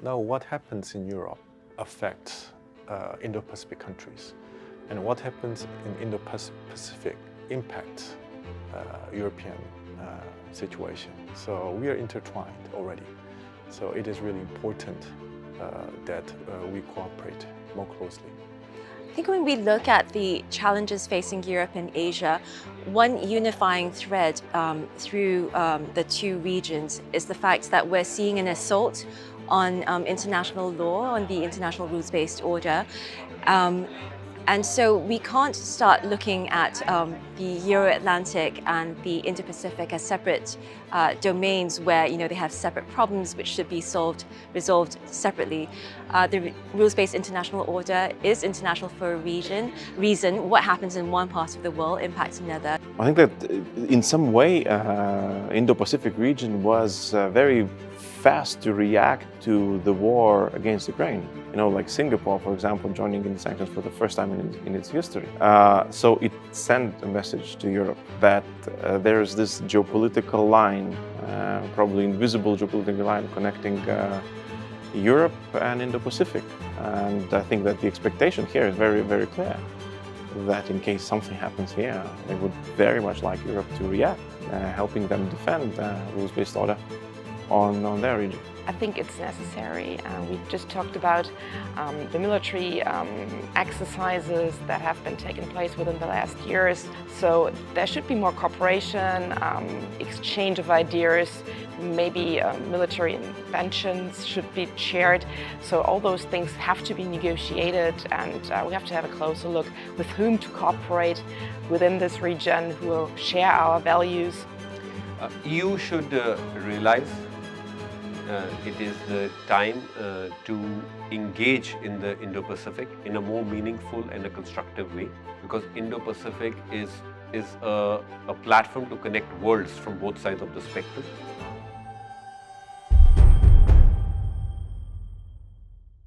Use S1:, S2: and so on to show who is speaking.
S1: Now, what happens in Europe affects Indo-Pacific countries, and what happens in Indo-Pacific impacts European situation. So we are intertwined already. So it is really important that we cooperate more closely.
S2: I think when we look at the challenges facing Europe and Asia, one unifying thread through the two regions is the fact that we're seeing an assault on international law, on the international rules-based order. And so we can't start looking at the Euro-Atlantic and the Indo-Pacific as separate domains where they have separate problems which should be resolved separately. The rules-based international order is international for a reason. What happens in one part of the world impacts another.
S3: I think that in some way, Indo-Pacific region was very fast to react to the war against Ukraine. Like Singapore, for example, joining in the sanctions for the first time in its history. So it sent a message to Europe that there is this geopolitical line, probably invisible geopolitical line connecting Europe and Indo-Pacific. And I think that the expectation here is very, very clear, that in case something happens here, they would very much like Europe to react, helping them defend rules-based order on their region.
S4: I think it's necessary. We just talked about the military exercises that have been taking place within the last years. So there should be more cooperation, exchange of ideas, maybe military inventions should be shared. So all those things have to be negotiated, and we have to have a closer look with whom to cooperate within this region, who will share our values.
S5: EU should realize it is the time to engage in the Indo-Pacific in a more meaningful and a constructive way, because Indo-Pacific is a platform to connect worlds from both sides of the spectrum.